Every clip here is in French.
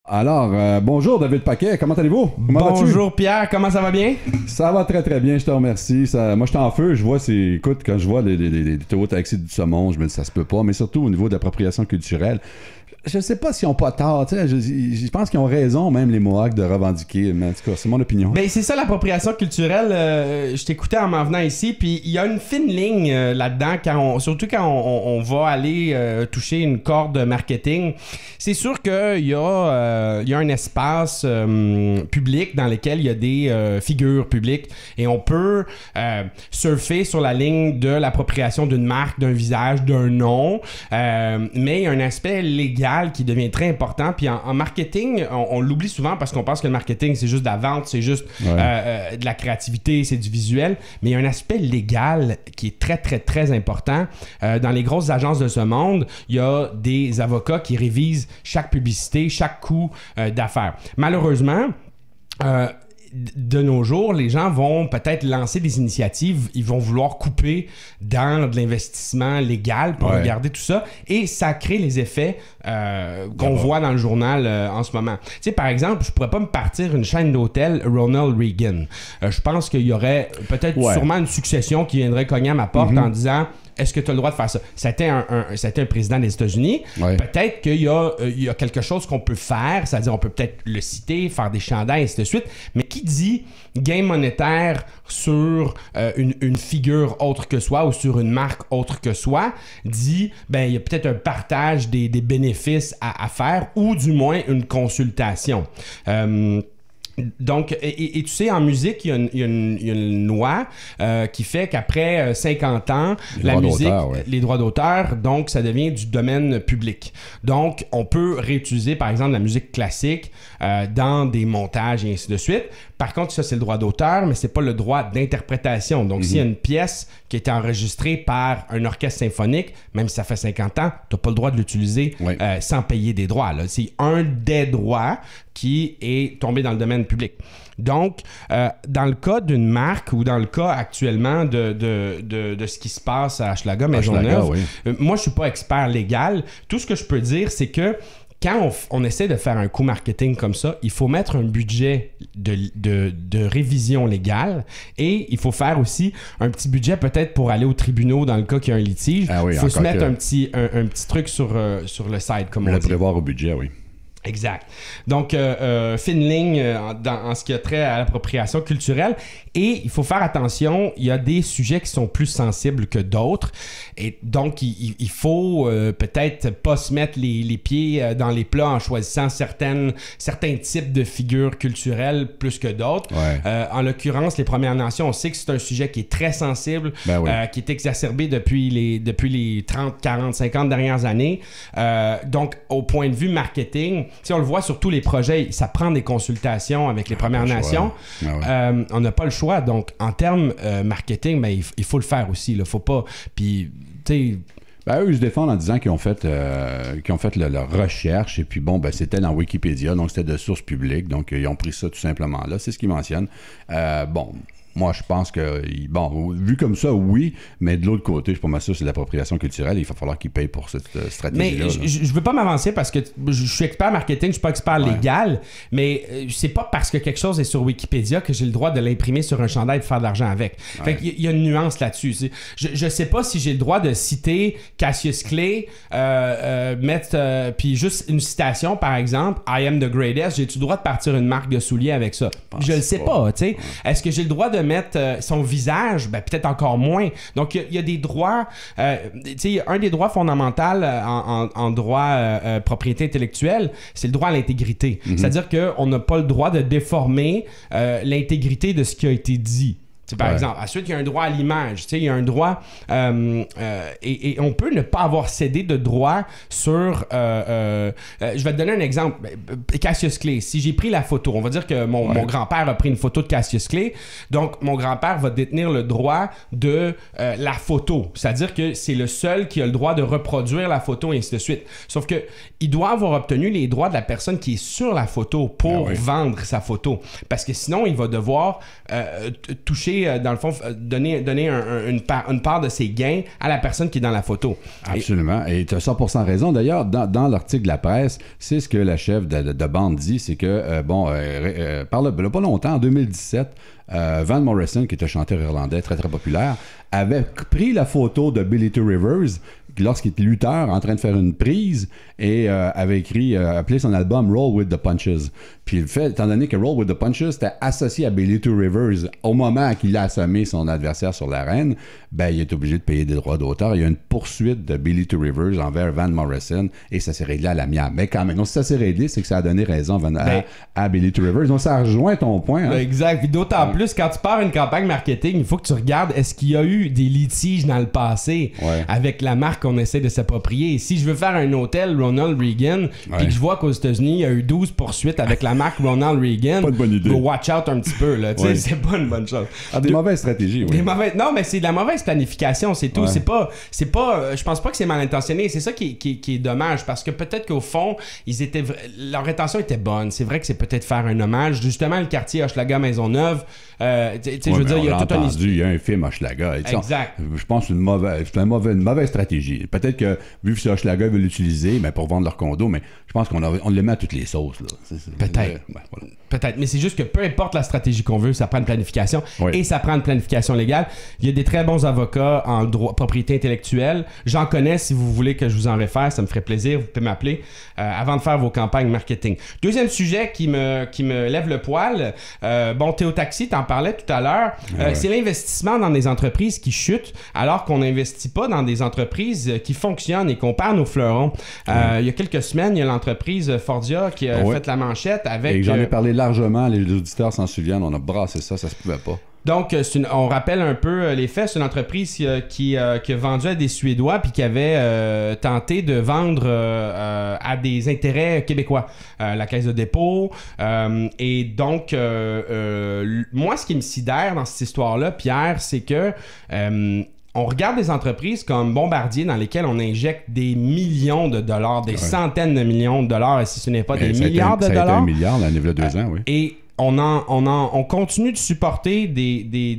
Alors, bonjour David Paquet, comment allez-vous? Bonjour Pierre, comment ça va bien? Ça va très très bien, je te remercie. Moi, je suis en feu, je vois, écoute, quand je vois les taux taxis du saumon, je me dis ça se peut pas, mais surtout au niveau de l'appropriation culturelle. Je sais pas s'ils ont pas tort, tu sais, je pense qu'ils ont raison, même les Mohawks, de revendiquer, mais en tout cas, c'est mon opinion. Ben c'est ça l'appropriation culturelle, je t'écoutais en m'en venant ici, puis il y a une fine ligne là-dedans, surtout quand on va aller toucher une corde marketing. C'est sûr qu'il y a un espace public dans lequel il y a des figures publiques, et on peut surfer sur la ligne de l'appropriation d'une marque, d'un visage, d'un nom, mais il y a un aspect légal qui devient très important. Puis en marketing, on l'oublie souvent parce qu'on pense que le marketing, c'est juste de la vente, c'est juste de la créativité, c'est du visuel. Mais il y a un aspect légal qui est très, très, très important. Dans les grosses agences de ce monde, il y a des avocats qui révisent chaque publicité, chaque coût d'affaires. Malheureusement, de nos jours, les gens vont peut-être lancer des initiatives, ils vont vouloir couper dans de l'investissement légal pour regarder tout ça, et ça crée les effets qu'on voit dans le journal en ce moment. Tu sais, par exemple, je pourrais pas me partir une chaîne d'hôtels Ronald Reagan. Je pense qu'il y aurait peut-être sûrement une succession qui viendrait cogner à ma porte en disant: est-ce que tu as le droit de faire ça? C'était un président des États-Unis. Peut-être qu'il y a quelque chose qu'on peut faire, c'est-à-dire on peut peut-être le citer, faire des chandails, et ainsi de suite. Mais qui dit gain monétaire sur une figure autre que soi ou sur une marque autre que soi, dit, ben, il y a peut-être un partage des bénéfices à faire, ou du moins une consultation. Donc, et tu sais, en musique, il y a une loi qui fait qu'après 50 ans, la musique, les droits d'auteur, donc ça devient du domaine public. Donc, on peut réutiliser, par exemple, la musique classique dans des montages et ainsi de suite. Par contre, ça, c'est le droit d'auteur, mais c'est pas le droit d'interprétation. Donc, s'il y a une pièce qui a été enregistrée par un orchestre symphonique, même si ça fait 50 ans, tu n'as pas le droit de l'utiliser sans payer des droits. Là. C'est un des droits qui est tombé dans le domaine public. Donc, dans le cas d'une marque, ou dans le cas actuellement de ce qui se passe à Hochelaga Maisonneuve, moi, je suis pas expert légal. Tout ce que je peux dire, c'est que quand on essaie de faire un coup marketing comme ça, il faut mettre un budget de révision légale, et il faut faire aussi un petit budget peut-être pour aller aux tribunaux dans le cas qu'il y a un litige. Il faut se mettre un petit truc sur le site, comme on dit. Le prévoir au budget, oui. Exact. Donc, fine ligne en ce qui a trait à l'appropriation culturelle. Et il faut faire attention, il y a des sujets qui sont plus sensibles que d'autres. Et donc, il faut peut-être pas se mettre les pieds dans les plats en choisissant certains types de figures culturelles plus que d'autres. En l'occurrence, les Premières Nations, on sait que c'est un sujet qui est très sensible, qui est exacerbé depuis les 30, 40, 50 dernières années. Donc, au point de vue marketing, tu sais, on le voit sur tous les projets, ça prend des consultations avec les Premières Nations. On n'a pas le choix. Donc, en termes marketing, ben, il faut le faire aussi. Il ne faut pas... Puis, tu sais... Ben, eux, ils se défendent en disant qu'ils ont fait leur recherche, et puis bon, ben, c'était dans Wikipédia, donc c'était de sources publiques, donc ils ont pris ça tout simplement là. C'est ce qu'ils mentionnent. Moi, je pense que, bon, vu comme ça, oui, mais de l'autre côté, je suis pas mal sûr que c'est l'appropriation culturelle, et il va falloir qu'ils payent pour cette stratégie-là. Mais je veux pas m'avancer parce que je suis expert marketing, je suis pas expert légal, mais c'est pas parce que quelque chose est sur Wikipédia que j'ai le droit de l'imprimer sur un chandail et de faire de l'argent avec. Fait qu'il y a une nuance là-dessus. Je sais pas si j'ai le droit de citer Cassius Clay, puis juste une citation, par exemple, I am the greatest, j'ai-tu le droit de partir une marque de souliers avec ça? Je le sais pas, tu sais. Est-ce que j'ai le droit de mettre son visage? Ben, peut-être encore moins. Donc, il y a des droits... tu sais, un des droits fondamentaux en droit propriété intellectuelle, c'est le droit à l'intégrité. C'est-à-dire qu'on n'a pas le droit de déformer l'intégrité de ce qui a été dit. T'sais, par exemple, ensuite, il y a un droit à l'image. Il y a un droit... et on peut ne pas avoir cédé de droit sur... je vais te donner un exemple. Cassius Clay. Si j'ai pris la photo, on va dire que mon grand-père a pris une photo de Cassius Clay. Donc, mon grand-père va détenir le droit de la photo. C'est-à-dire que c'est le seul qui a le droit de reproduire la photo, et ainsi de suite. Sauf que il doit avoir obtenu les droits de la personne qui est sur la photo pour vendre sa photo. Parce que sinon, il va devoir toucher toucher, dans le fond, donner une part de ses gains à la personne qui est dans la photo. Absolument. Et tu as 100% raison. D'ailleurs, dans l'article de la presse, c'est ce que la chef de bande dit, c'est que, pas longtemps, en 2017, Van Morrison, qui est un chanteur irlandais très, très populaire, avait pris la photo de Billy Two Rivers lorsqu'il était lutteur en train de faire une prise et avait appelé son album Roll with the Punches. Puis le fait, étant donné que Roll with the Punches était associé à Billy Two Rivers au moment qu'il a assommé son adversaire sur l'arène, ben il est obligé de payer des droits d'auteur. Il y a une poursuite de Billy Two Rivers envers Van Morrison et ça s'est réglé à l'amiable. Mais quand même, non, si ça s'est réglé, c'est que ça a donné raison à Billy Two Rivers. Donc ça rejoint ton point. Hein? Exact. Puis d'autant plus, quand tu pars une campagne marketing, il faut que tu regardes est-ce qu'il y a eu des litiges dans le passé avec la marque qu'on essaie de s'approprier. Si je veux faire un hôtel Ronald Reagan, puis que je vois qu'aux États-Unis, il y a eu 12 poursuites avec la marque Ronald Reagan, pas de bonne idée. Go watch out un petit peu. Là. C'est pas une bonne chose. Des mauvaises stratégies, oui. Non, mais c'est de la mauvaise planification, c'est tout. C'est pas, je pense pas que c'est mal intentionné. C'est ça qui est dommage, parce que peut-être qu'au fond, leur intention était bonne. C'est vrai que c'est peut-être faire un hommage. Justement, le quartier Hochelaga Maisonneuve, je veux dire, il y a tout il y a un film Hochelaga. Exact. Je pense que c'est une mauvaise stratégie. Peut-être que, vu que c'est Hochelaga, ils veulent l'utiliser pour vendre leur condo, mais je pense qu'on le met à toutes les sauces. Là. Peut-être. Voilà. Peut-être, mais c'est juste que peu importe la stratégie qu'on veut, ça prend une planification et ça prend une planification légale. Il y a des très bons avocats en propriété intellectuelle. J'en connais, si vous voulez que je vous en réfère, ça me ferait plaisir. Vous pouvez m'appeler avant de faire vos campagnes marketing. Deuxième sujet qui me lève le poil. Théo Taxi, t'en parlais tout à l'heure. C'est l'investissement dans des entreprises qui chutent alors qu'on n'investit pas dans des entreprises qui fonctionnent et qu'on perd nos fleurons. Il y a quelques semaines, il y a l'entreprise Fordia qui a fait la manchette avec... Et j'en ai parlé largement, les auditeurs s'en souviennent, on a brassé ça se pouvait pas. Donc, on rappelle un peu les faits. C'est une entreprise qui a vendu à des Suédois puis qui avait tenté de vendre à des intérêts québécois. La Caisse de dépôt. Et donc, moi, ce qui me sidère dans cette histoire-là, Pierre, c'est que... on regarde des entreprises comme Bombardier dans lesquelles on injecte des millions de dollars, des centaines de millions de dollars, et si ce n'est pas des milliards de dollars. Ça a été 1 milliard l'année de 2 ans, oui. Et on continue de supporter des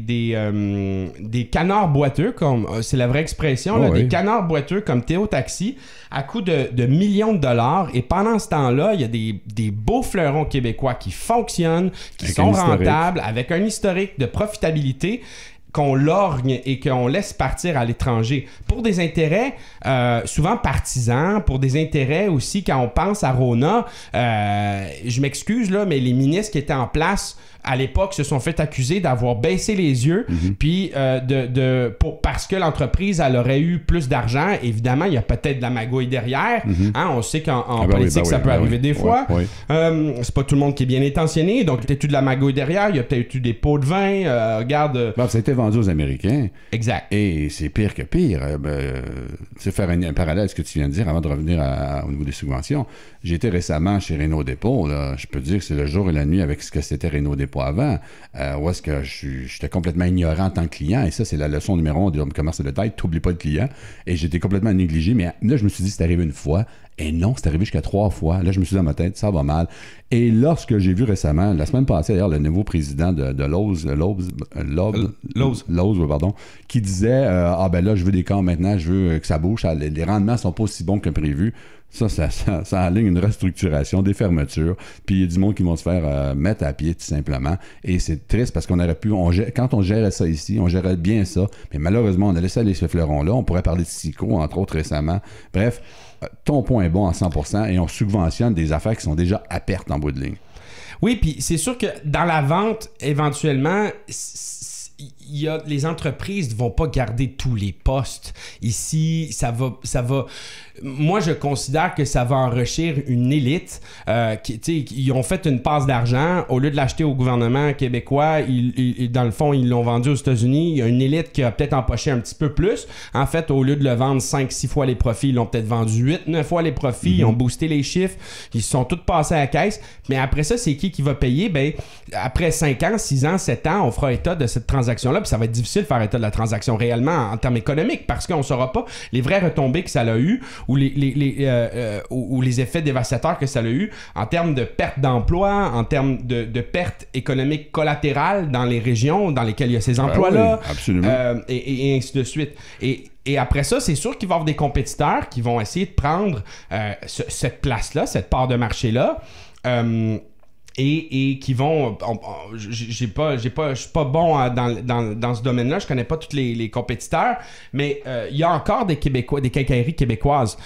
canards boiteux, comme c'est la vraie expression, des canards boiteux comme Théo Taxi, à coût de millions de dollars. Et pendant ce temps-là, il y a des beaux fleurons québécois qui fonctionnent, qui sont rentables, avec un historique de profitabilité, qu'on lorgne et qu'on laisse partir à l'étranger pour des intérêts souvent partisans, pour des intérêts aussi quand on pense à Rona. Je m'excuse là, mais les ministres qui étaient en place à l'époque se sont fait accuser d'avoir baissé les yeux, puis parce que l'entreprise elle aurait eu plus d'argent. Évidemment, il y a peut-être de la magouille derrière. Hein, on sait qu'en politique, ça peut arriver des fois. C'est pas tout le monde qui est bien intentionné, donc peut-être eu de la magouille derrière, il y a peut-être eu des pots de vin. Regarde. Ça a été vendu aux Américains. Exact. Et c'est pire que pire. C'est faire un parallèle à ce que tu viens de dire avant de revenir au niveau des subventions. J'ai été récemment chez Renault Dépôt. Là. Je peux dire que c'est le jour et la nuit avec ce que c'était Renault Dépôt avant. Où est-ce que j'étais complètement ignorant en tant que client. Et ça, c'est la leçon numéro 1 du commerce de détail. T'oublies pas le client. Et j'étais complètement négligé. Mais là, je me suis dit, c'est arrivé une fois. Et non, c'est arrivé jusqu'à 3 fois. Là, je me suis dit dans ma tête, ça va mal. Et lorsque j'ai vu récemment, la semaine passée d'ailleurs, le nouveau président de Lowe's, qui disait ben là, je veux des camps maintenant, je veux que ça bouge. Les rendements sont pas aussi bons que prévu. Ça aligne une restructuration, des fermetures, puis il y a du monde qui vont se faire mettre à pied tout simplement. Et c'est triste parce qu'on aurait pu, quand on gérait ça ici, on gérait bien ça, mais malheureusement, on a laissé aller ce fleuron-là. On pourrait parler de Sico, entre autres, récemment. Bref, ton point est bon à 100% et on subventionne des affaires qui sont déjà à perte en bout de ligne. Oui, puis c'est sûr que dans la vente, éventuellement... les entreprises ne vont pas garder tous les postes. Ici, ça va. Moi, je considère que ça va enrichir une élite. Ils ont fait une passe d'argent. Au lieu de l'acheter au gouvernement québécois, dans le fond, ils l'ont vendu aux États-Unis. Il y a une élite qui a peut-être empoché un petit peu plus. En fait, au lieu de le vendre 5-6 fois les profits, ils l'ont peut-être vendu 8-9 fois les profits. Ils ont boosté les chiffres. Ils se sont tous passés à la caisse. Mais après ça, c'est qui va payer? Ben, après 5 ans, 6 ans, 7 ans, on fera état de cette transaction transaction-là, puis ça va être difficile de faire état de la transaction réellement en termes économiques, parce qu'on ne saura pas les vraies retombées que ça a eu ou les effets dévastateurs que ça a eu en termes de perte d'emploi, en termes de perte économique collatérale dans les régions dans lesquelles il y a ces emplois-là, oui, absolument. Et ainsi de suite. Et après ça, c'est sûr qu'il va y avoir des compétiteurs qui vont essayer de prendre cette place-là, cette part de marché-là. Et qui vont... Je suis pas bon dans ce domaine-là, je connais pas tous les compétiteurs, mais il y a encore des quincailleries québécoises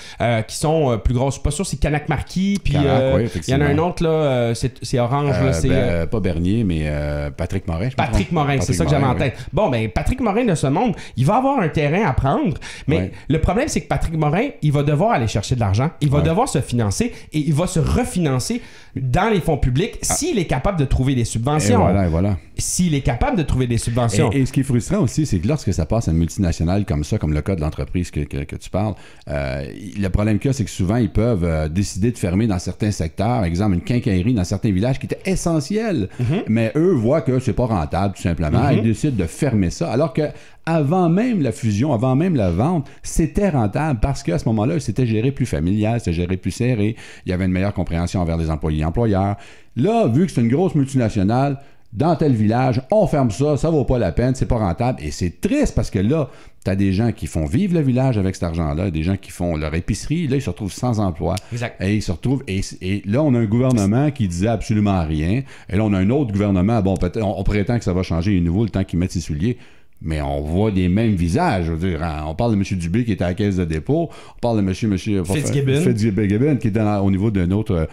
qui sont plus grosses. Je suis pas sûr, c'est Canac Marquis, puis il y en a un autre, là, c'est orange. Là, pas Bernier, mais Patrick Morin. Patrick Morin, c'est ça que j'avais en tête. Oui. Bon, ben Patrick Morin de ce monde, il va avoir un terrain à prendre, mais le problème, c'est que Patrick Morin, il va devoir aller chercher de l'argent, il va devoir se financer et il va se refinancer dans les fonds publics s'il est capable de trouver des subventions. Et voilà. S'il est capable de trouver des subventions. Et ce qui est frustrant aussi, c'est que lorsque ça passe à une multinationale comme ça, comme le cas de l'entreprise que tu parles, le problème qu'il y a, c'est que souvent, ils peuvent décider de fermer dans certains secteurs, exemple une quincaillerie dans certains villages qui était essentielle, mais eux voient que c'est pas rentable, tout simplement. Ils décident de fermer ça, alors que avant même la fusion, avant même la vente, c'était rentable parce qu'à ce moment-là, c'était géré plus familial, c'était géré plus serré, il y avait une meilleure compréhension envers les employés et employeurs. Là, vu que c'est une grosse multinationale, dans tel village, on ferme ça, ça vaut pas la peine, c'est pas rentable. Et c'est triste parce que là, tu as des gens qui font vivre le village avec cet argent-là, des gens qui font leur épicerie, là, ils se retrouvent sans emploi. Exact. Et ils se retrouvent... Et là, on a un gouvernement qui disait absolument rien. Et là, on a un autre gouvernement, bon, peut-être, on prétend que ça va changer à nouveau le temps qu'ils mettent ses souliers. Mais on voit des mêmes visages. Je veux dire, on parle de M. Dubé qui était à la caisse de dépôt. On parle de M. Fitzgibbon qui était au niveau de notre...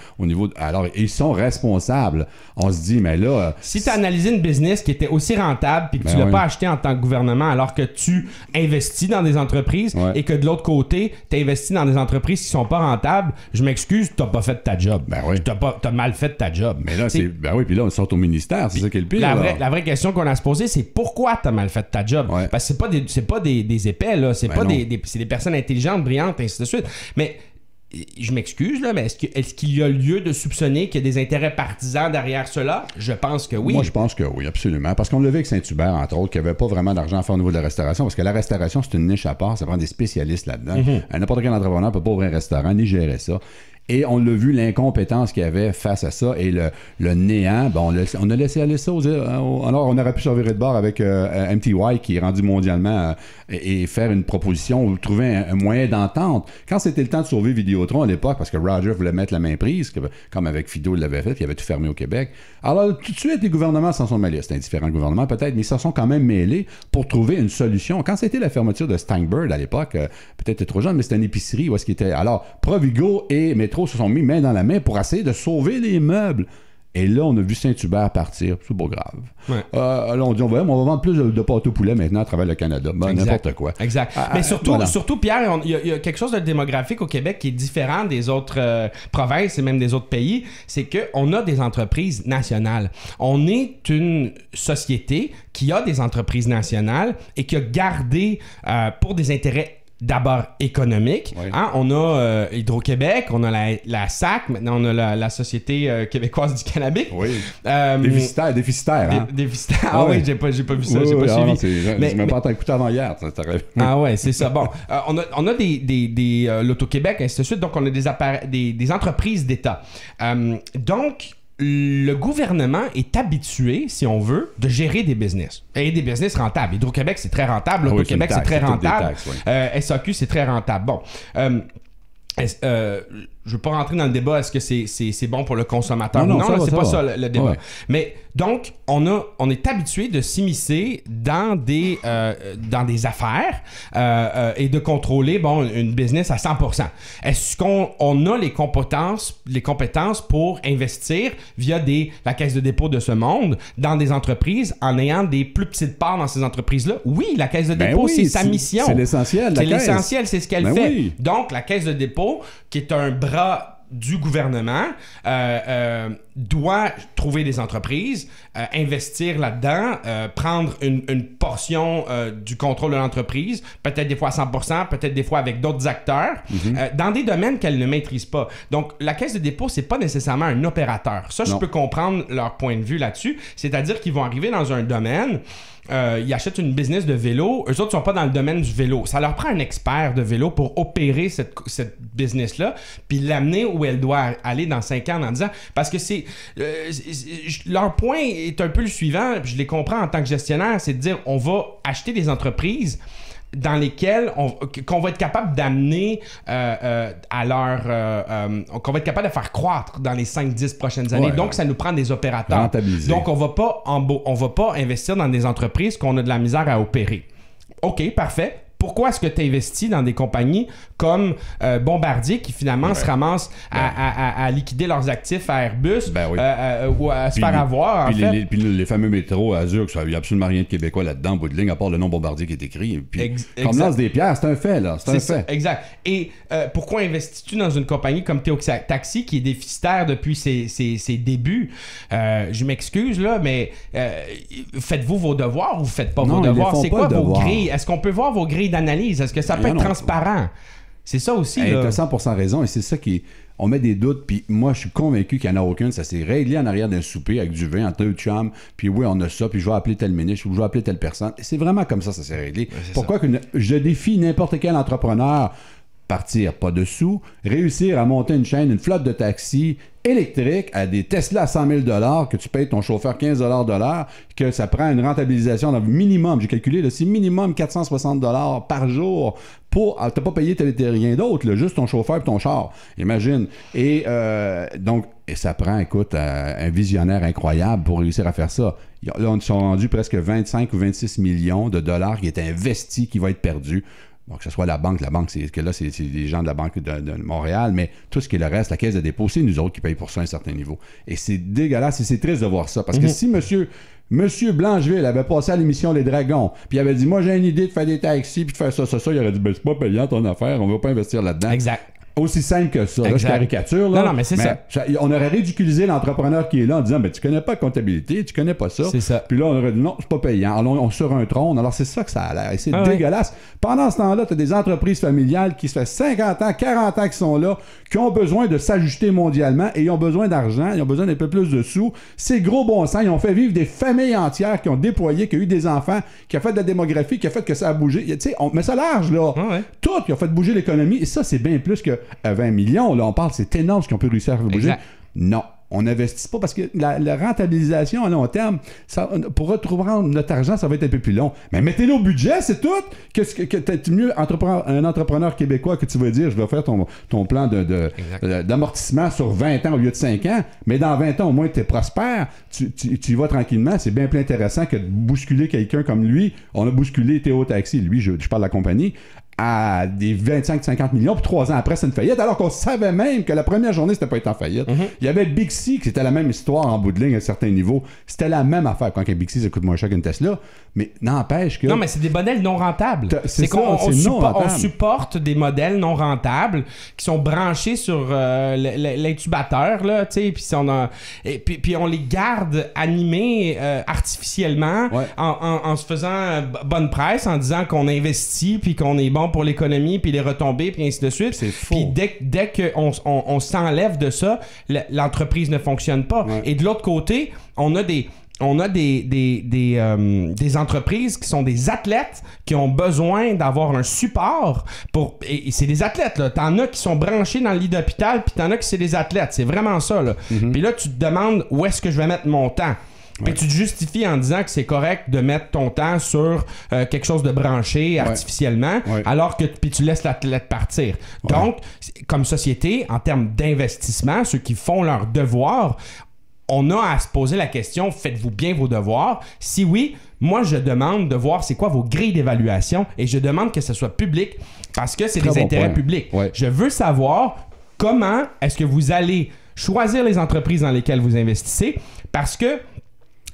alors, ils sont responsables. On se dit, mais là... Si tu as analysé une business qui était aussi rentable puis que tu l'as pas acheté en tant que gouvernement alors que tu investis dans des entreprises et que de l'autre côté, tu investis dans des entreprises qui sont pas rentables, je m'excuse, tu n'as pas fait ta job. Tu as mal fait ta job. Mais là, puis là, on sort au ministère. C'est ça qui est le pire. La vraie question qu'on a à se poser, c'est pourquoi tu as mal fait ta job. Parce que c'est pas des épais, là. C'est des personnes intelligentes, brillantes, ainsi de suite. Mais je m'excuse, là, mais est-ce qu'il y a lieu de soupçonner qu'il y a des intérêts partisans derrière cela? Je pense que oui. Moi, je pense que oui, absolument. Parce qu'on l'a vu avec Saint-Hubert, entre autres, qu'il n'y avait pas vraiment d'argent à faire au niveau de la restauration, parce que la restauration, c'est une niche à part, ça prend des spécialistes là-dedans. N'importe quel entrepreneur ne peut pas ouvrir un restaurant ni gérer ça. Et on l'a vu, l'incompétence qu'il y avait face à ça et le néant. Bon, on a laissé aller ça alors, on aurait pu se revirer de bord avec MTY qui est rendu mondialement et faire une proposition ou trouver un moyen d'entente. Quand c'était le temps de sauver Vidéotron à l'époque, parce que Roger voulait mettre la main prise, comme avec Fido il l'avait fait, puis il avait tout fermé au Québec. Alors, tout de suite, les gouvernements s'en sont mêlés. C'était un différent gouvernement peut-être, mais ils s'en sont quand même mêlés pour trouver une solution. Quand c'était la fermeture de Steinberg à l'époque, peut-être trop jeune, mais c'était une épicerie où est-ce qu'il était. Alors, Provigo et Métro se sont mis main dans la main pour essayer de sauver les meubles. Et là, on a vu Saint-Hubert partir. C'est pas grave. Là, on dit, on va vendre plus de pâte au poulet maintenant à travers le Canada. N'importe quoi. Exact. Mais surtout, Pierre, il y a quelque chose de démographique au Québec qui est différent des autres provinces et même des autres pays. C'est qu'on a des entreprises nationales. On est une société qui a des entreprises nationales et qui a gardé pour des intérêts d'abord économique. On a Hydro-Québec, on a la SAC, maintenant on a la Société québécoise du cannabis. Déficitaire. Déficitaire. Ah oui, j'ai pas vu ça, j'ai pas suivi. Je m'ai pas écouté avant hier. Ah ouais, c'est ça. Bon, on a des l'Auto-Québec, ainsi de suite, donc on a des entreprises d'État. Donc, le gouvernement est habitué, si on veut, de gérer des business. Et des business rentables. Hydro-Québec, c'est très rentable. L'Auto-Québec, c'est très rentable. SAQ, c'est très rentable. Bon. Je veux pas rentrer dans le débat, est-ce que c'est bon pour le consommateur? Non, c'est pas ça le débat. Mais donc, on est habitué de s'immiscer dans des affaires et de contrôler une business à 100%. Est-ce qu'on a les compétences pour investir via la caisse de dépôt de ce monde dans des entreprises en ayant des plus petites parts dans ces entreprises-là? Oui, la caisse de dépôt, c'est sa mission. C'est l'essentiel. C'est l'essentiel, c'est ce qu'elle fait. Oui. Donc, la caisse de dépôt, qui est un bras du gouvernement doit trouver des entreprises, investir là-dedans, prendre une portion du contrôle de l'entreprise, peut-être des fois à 100%, peut-être des fois avec d'autres acteurs, dans des domaines qu'elle ne maîtrise pas. Donc, la Caisse de dépôt, c'est pas nécessairement un opérateur. Ça, je peux comprendre leur point de vue là-dessus. C'est-à-dire qu'ils vont arriver dans un domaine, ils achètent une business de vélo, eux autres sont pas dans le domaine du vélo. Ça leur prend un expert de vélo pour opérer cette business-là, puis l'amener où elle doit aller dans 5 ans en disant, parce que leur point est un peu le suivant, puis je les comprends en tant que gestionnaire, c'est de dire, on va acheter des entreprises dans lesquelles qu'on va être capable d'amener qu'on va être capable de faire croître dans les 5-10 prochaines années. Donc, ça nous prend des opérateurs. Rentabiliser. Donc, on va pas investir dans des entreprises qu'on a de la misère à opérer. OK, parfait. Pourquoi est-ce que tu investis dans des compagnies comme Bombardier qui finalement se ramassent à liquider leurs actifs à Airbus ou à se faire avoir? Puis les fameux métros à Azur, il n'y a absolument rien de québécois là-dedans, au bout de ligne, à part le nom Bombardier qui est écrit. Puis on lance des pierres, c'est un fait, là. C'est un fait. Exact. Et pourquoi investis-tu dans une compagnie comme Théo Taxi qui est déficitaire depuis ses débuts? Je m'excuse, là, mais faites-vous vos devoirs ou vous faites pas vos devoirs? C'est quoi vos grilles? Est-ce qu'on peut voir vos grilles d'analyse? Est-ce que ça peut être transparent? C'est ça aussi. Tu as 100% raison et c'est ça qui... On met des doutes, puis moi, je suis convaincu qu'il n'y en a aucune. Ça s'est réglé en arrière d'un souper avec du vin entre deux chums, puis oui, on a ça, puis je vais appeler tel ministre ou je vais appeler telle personne. C'est vraiment comme ça s'est réglé. Ouais, pourquoi je défie n'importe quel entrepreneur partir pas de sous, réussir à monter une chaîne, une flotte de taxis électriques à des Tesla à 100 000 $, que tu payes ton chauffeur 15 $ de l'heure, que ça prend une rentabilisation dans le minimum, j'ai calculé, là, c'est minimum 460 $ par jour pour... T'as pas payé rien d'autre, là, juste ton chauffeur et ton char, imagine. Et donc, ça prend, écoute, un visionnaire incroyable pour réussir à faire ça. Là, on sont rendus presque 25 ou 26 millions de dollars qui est investi, qui va être perdu. Donc, que ce soit la banque, c'est les gens de la Banque de Montréal, mais tout ce qui est le reste, la Caisse de dépôt, c'est nous autres qui payent pour ça à un certain niveau. Et c'est dégueulasse et c'est triste de voir ça. Parce que si Monsieur Blancheville avait passé à l'émission Les Dragons, puis il avait dit, moi j'ai une idée de faire des taxis, puis de faire ça, il aurait dit, ben c'est pas payant ton affaire, on va pas investir là-dedans. Exact. Aussi simple que ça. Là, je caricature. Là, non, mais c'est ça. On aurait ridiculisé l'entrepreneur qui est là en disant, ben, tu connais pas la comptabilité, tu connais pas ça. C'est ça. Puis là, on aurait dit, non, c'est pas payant. Alors, on sur un trône. Alors, c'est ça que ça a l'air. Et c'est dégueulasse. Pendant ce temps-là, tu as des entreprises familiales qui se fait 50 ans, 40 ans qui sont là, qui ont besoin de s'ajuster mondialement et ils ont besoin d'argent, ils ont besoin d'un peu plus de sous. C'est gros bon sens. Ils ont fait vivre des familles entières qui ont déployé, qui ont eu des enfants, qui ont fait de la démographie, qui a fait que ça a bougé. Tu sais, on met ça large, là. Tout, qui ont fait bouger l'économie. Et ça, c'est bien plus que 20 millions. Là, on parle, c'est énorme ce qu'ils ont pu réussir à faire bouger. Non. On n'investit pas parce que la rentabilisation à long terme, pour retrouver notre argent, ça va être un peu plus long. Mais mettez-le au budget, c'est tout. T'es mieux un entrepreneur québécois que tu vas dire, je vais faire ton plan d'amortissement sur 20 ans au lieu de 5 ans, mais dans 20 ans, au moins, tu es prospère, tu y vas tranquillement. C'est bien plus intéressant que de bousculer quelqu'un comme lui. On a bousculé Théo Taxi, lui, je parle de la compagnie, à des 25-50 millions, puis 3 ans après, c'est une faillite, alors qu'on savait même que la première journée, c'était pas été en faillite. Il y avait Big C, qui c'était la même histoire en bout de ligne à certains niveaux. C'était la même affaire. Quand un Big C, ça coûte moins cher qu'une Tesla, mais n'empêche que... Non, mais c'est des modèles non rentables. C'est qu'on supporte des modèles non rentables qui sont branchés sur l'intubateur, là, tu sais, puis on les garde animés artificiellement en se faisant bonne presse, en disant qu'on investit, puis qu'on est bon pour l'économie, puis les retombées, puis ainsi de suite. C'est faux. Puis dès qu'on s'enlève de ça, l'entreprise ne fonctionne pas. Et de l'autre côté, on a des entreprises qui sont des athlètes qui ont besoin d'avoir un support pour... Et c'est des athlètes, là. T'en as qui sont branchés dans le lit d'hôpital, puis t'en as qui c'est des athlètes. C'est vraiment ça, là. Puis là, tu te demandes où est-ce que je vais mettre mon temps. Puis tu te justifies en disant que c'est correct de mettre ton temps sur quelque chose de branché artificiellement, alors que puis tu laisses l'athlète partir. Donc, comme société, en termes d'investissement, ceux qui font leur devoir, on a à se poser la question, faites-vous bien vos devoirs? Si oui, moi, je demande de voir c'est quoi vos grilles d'évaluation et je demande que ce soit public parce que c'est des intérêts publics. Je veux savoir comment est-ce que vous allez choisir les entreprises dans lesquelles vous investissez parce que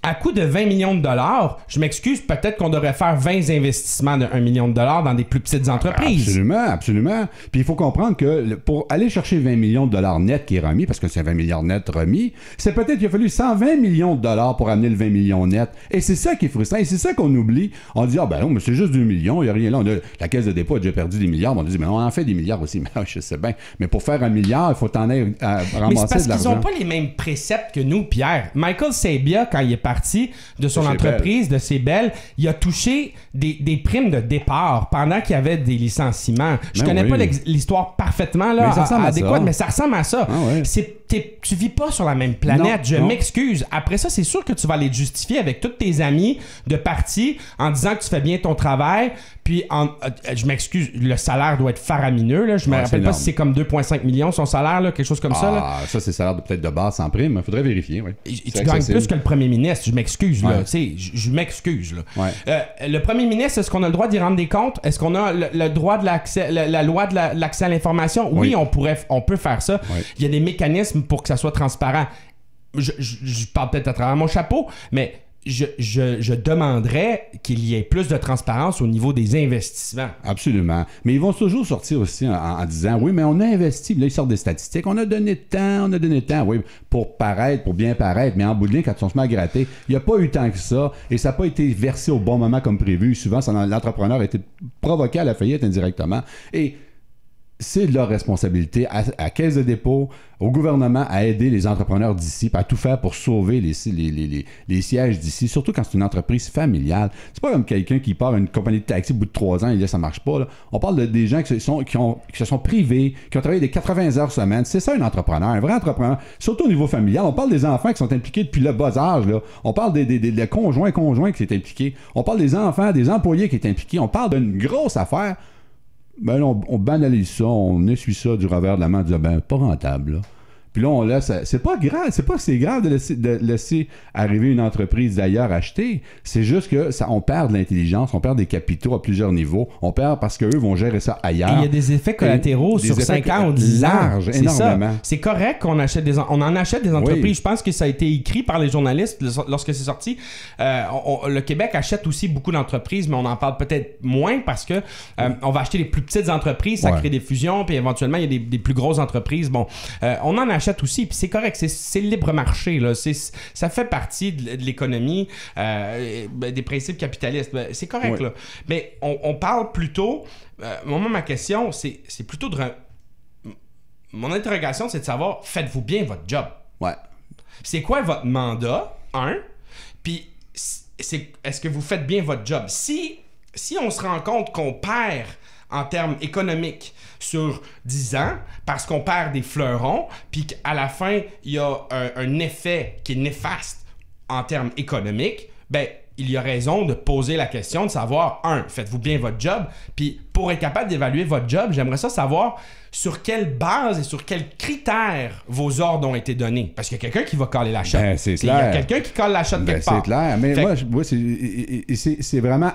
à coût de 20 millions de dollars, je m'excuse, peut-être qu'on devrait faire 20 investissements de 1 million de dollars dans des plus petites entreprises. Absolument, absolument. Puis il faut comprendre que pour aller chercher 20 millions de dollars net qui est remis, parce que c'est 20 milliards net remis, c'est peut-être qu'il a fallu 120 millions de dollars pour amener le 20 millions net. Et c'est ça qui est frustrant. Et c'est ça qu'on oublie. On dit, non, mais c'est juste 2 millions, il n'y a rien là. La Caisse de dépôt a déjà perdu des milliards. On dit, mais on en fait des milliards aussi. Mais je sais bien. Mais pour faire 1 milliard, il faut t'en aller à ramasser de l'argent. Mais c'est parce qu'ils n'ont pas les mêmes préceptes que nous, Pierre. Michael Sabia, quand il est parti de son entreprise, de ses belles, il a touché des primes de départ pendant qu'il y avait des licenciements. Je connais pas l'histoire parfaitement là, adéquate, mais ça ressemble à ça. Tu vis pas sur la même planète, je m'excuse. Après ça, c'est sûr que tu vas aller te justifier avec tous tes amis de parti en disant que tu fais bien ton travail, puis je m'excuse, le salaire doit être faramineux, là. Je me rappelle pas si c'est comme 2,5 millions son salaire, là, quelque chose comme ça. Là. Ça, c'est le salaire peut-être de base sans prime, il faudrait vérifier. Oui. Tu gagnes plus que le premier ministre, je m'excuse. Là, je m'excuse. Là. Le premier ministre, est-ce qu'on a le droit d'y rendre des comptes? Est-ce qu'on a le droit de l'accès, la loi de l'accès à l'information? Oui, on peut faire ça. Oui. Il y a des mécanismes pour que ça soit transparent. Je parle peut-être à travers mon chapeau, mais je demanderais qu'il y ait plus de transparence au niveau des investissements. Absolument. Mais ils vont toujours sortir aussi en disant, oui, mais on a investi. Là, ils sortent des statistiques. On a donné de temps, oui, pour bien paraître. Mais en bout de ligne, quand on se met à gratter, il n'y a pas eu tant que ça. Et ça n'a pas été versé au bon moment comme prévu. Souvent, l'entrepreneur a été provoqué à la faillite indirectement. Et c'est de leur responsabilité à Caisse de dépôt, au gouvernement, à aider les entrepreneurs d'ici, à tout faire pour sauver les sièges d'ici, surtout quand c'est une entreprise familiale. C'est pas comme quelqu'un qui part à une compagnie de taxi au bout de 3 ans et là, ça marche pas. Là. On parle des gens qui se sont privés, qui ont travaillé des 80 heures semaine. C'est ça un entrepreneur, un vrai entrepreneur. Surtout au niveau familial. On parle des enfants qui sont impliqués depuis le bas âge. Là. On parle des conjoints qui sont impliqués. On parle des enfants, des employés qui sont impliqués. On parle d'une grosse affaire. Ben là, on banalise ça, on essuie ça du revers de la main en disant, pas rentable, là. Puis là, on laisse. C'est pas grave, c'est grave de laisser arriver une entreprise d'ailleurs acheter. C'est juste que on perd de l'intelligence, on perd des capitaux à plusieurs niveaux. On perd parce qu'eux vont gérer ça ailleurs. Et il y a des effets collatéraux sur 5 ans ou 10 ans. Larges, énormément. C'est correct qu'on achète on en achète des entreprises. Oui. Je pense que ça a été écrit par les journalistes lorsque c'est sorti. Le Québec achète aussi beaucoup d'entreprises, mais on en parle peut-être moins parce que on va acheter les plus petites entreprises, ça crée des fusions, puis éventuellement, il y a des plus grosses entreprises. Bon, on en achète aussi, puis c'est correct, c'est le libre marché, là. Ça fait partie de l'économie, des principes capitalistes, c'est correct, là. Mais on parle plutôt, moi ma question, c'est plutôt mon interrogation, c'est de savoir, faites-vous bien votre job? Ouais. C'est quoi votre mandat, puis est-ce que vous faites bien votre job? Si on se rend compte qu'on perd en termes économiques sur 10 ans, parce qu'on perd des fleurons, puis qu'à la fin, il y a un effet qui est néfaste en termes économiques, il y a raison de poser la question de savoir, faites-vous bien votre job? Puis pour être capable d'évaluer votre job, j'aimerais ça savoir sur quelle base et sur quels critères vos ordres ont été donnés. Parce qu'il y a quelqu'un qui va caler la shot. C'est clair. Il y a quelqu'un qui colle la shot quelque part. C'est clair. Mais moi c'est vraiment...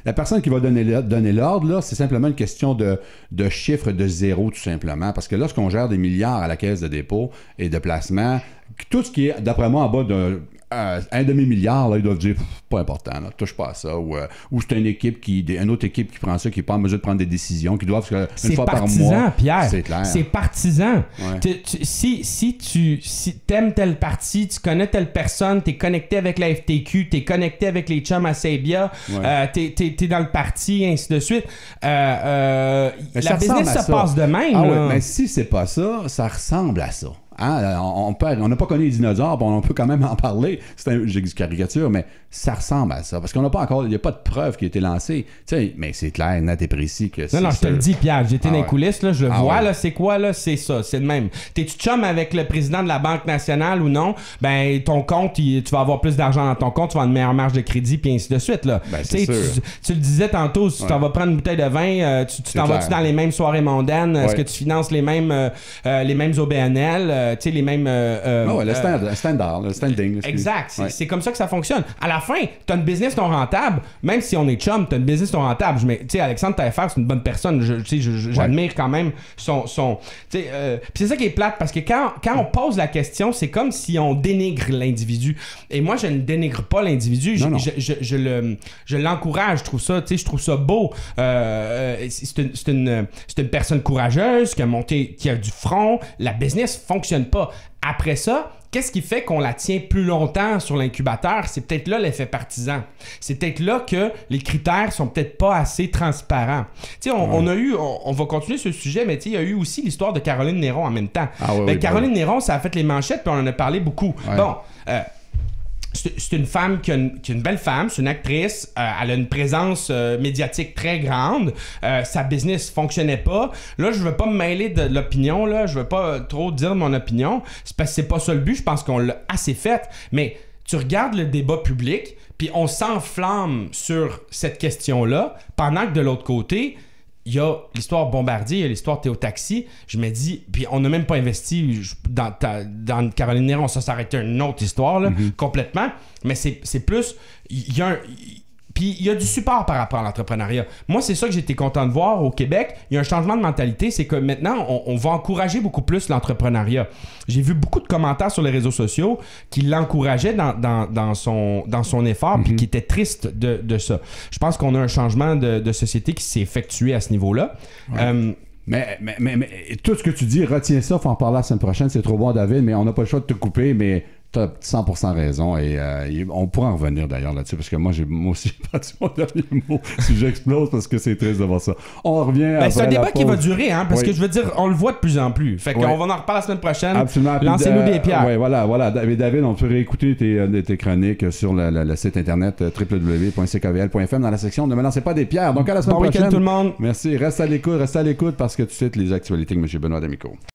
La personne qui va donner l'ordre, là, c'est simplement une question de chiffre de zéro, tout simplement. Parce que lorsqu'on gère des milliards à la Caisse de dépôt et de placement, tout ce qui est, d'après moi, en bas d'un demi-milliard, là, ils doivent dire pas important, là, touche pas à ça. Ou c'est une autre équipe qui prend ça, qui n'est pas en mesure de prendre des décisions, qui doivent une fois par mois. C'est partisan, Pierre. C'est clair. C'est partisan. Ouais. Si tu aimes tel parti, tu connais telle personne, tu es connecté avec la FTQ, tu es connecté avec les chums à Sabia, t'es dans le parti, ainsi de suite. La business se passe de même. Mais si c'est pas ça, ça ressemble à ça. On n'a pas connu les dinosaures, on peut quand même en parler. C'est une caricature, mais ça ressemble à ça. Parce qu'on n'a pas encore, il n'y a pas de preuve qui a été lancée. Mais c'est clair, net et précis que c'est. Non, je te le dis, Pierre, j'étais dans les coulisses, là, je le vois, là, c'est quoi, là, c'est ça, c'est le même. T'es-tu chum avec le président de la Banque nationale ou non? Ton compte, tu vas avoir plus d'argent dans ton compte, tu vas avoir une meilleure marge de crédit, puis ainsi de suite, là. Tu le disais tantôt, si tu t'en vas prendre une bouteille de vin, tu t'en vas-tu dans les mêmes soirées mondaines? Est-ce que tu finances les mêmes OBNL? les mêmes... le standard, le standing. Exact. C'est comme ça que ça fonctionne. À la fin, t'as une business non rentable, même si on est chum, t'as une business non rentable. Tu sais, Alexandre Taillefer, c'est une bonne personne. J'admire quand même son puis c'est ça qui est plate, parce que quand on pose la question, c'est comme si on dénigre l'individu. Et moi, je ne dénigre pas l'individu. Je l'encourage. Je trouve ça beau. C'est une personne courageuse qui a du front. La business fonctionne pas. Après ça, qu'est-ce qui fait qu'on la tient plus longtemps sur l'incubateur? C'est peut-être là l'effet partisan. C'est peut-être là que les critères sont peut-être pas assez transparents. Tu sais, on va continuer ce sujet, mais tu sais, il y a eu aussi l'histoire de Caroline Néron en même temps. Caroline Néron, ça a fait les manchettes, puis on en a parlé beaucoup. Ouais. Bon, c'est une femme qui a une belle femme, c'est une actrice, elle a une présence médiatique très grande, sa business fonctionnait pas. Là, je veux pas me mêler de l'opinion, là, je veux pas trop dire mon opinion, c'est parce que c'est pas ça le but, je pense qu'on l'a assez fait, mais tu regardes le débat public, puis on s'enflamme sur cette question-là, pendant que de l'autre côté, il y a l'histoire Bombardier, il y a l'histoire Théo Taxi. Je me dis, puis on n'a même pas investi dans Caroline Néron, ça aurait été une autre histoire, là, complètement. Mais c'est plus, puis il y a du support par rapport à l'entrepreneuriat. Moi, c'est ça que j'étais content de voir au Québec. Il y a un changement de mentalité, c'est que maintenant, on va encourager beaucoup plus l'entrepreneuriat. J'ai vu beaucoup de commentaires sur les réseaux sociaux qui l'encourageaient dans son effort, puis qui étaient tristes de ça. Je pense qu'on a un changement de société qui s'est effectué à ce niveau-là. Ouais. Mais tout ce que tu dis, retiens ça, faut en parler la semaine prochaine, c'est trop bon, David, mais on n'a pas le choix de te couper, mais t'as 100% raison, et on pourra en revenir d'ailleurs là-dessus, parce que moi aussi j'ai pas dit mon dernier mot si j'explose, parce que c'est triste de voir ça. On revient après. C'est un débat qui va durer, hein, parce que je veux dire, on le voit de plus en plus. Fait qu'on va en reparler la semaine prochaine. Absolument. Lancez-nous des pierres. Oui, voilà. David, on peut réécouter tes chroniques sur le site internet www.ckvl.fm dans la section Ne me lancez pas des pierres. Donc à la semaine prochaine. Bon week-end tout le monde. Merci. Reste à l'écoute, parce que tu cites les actualités avec M. Benoît D'Amico.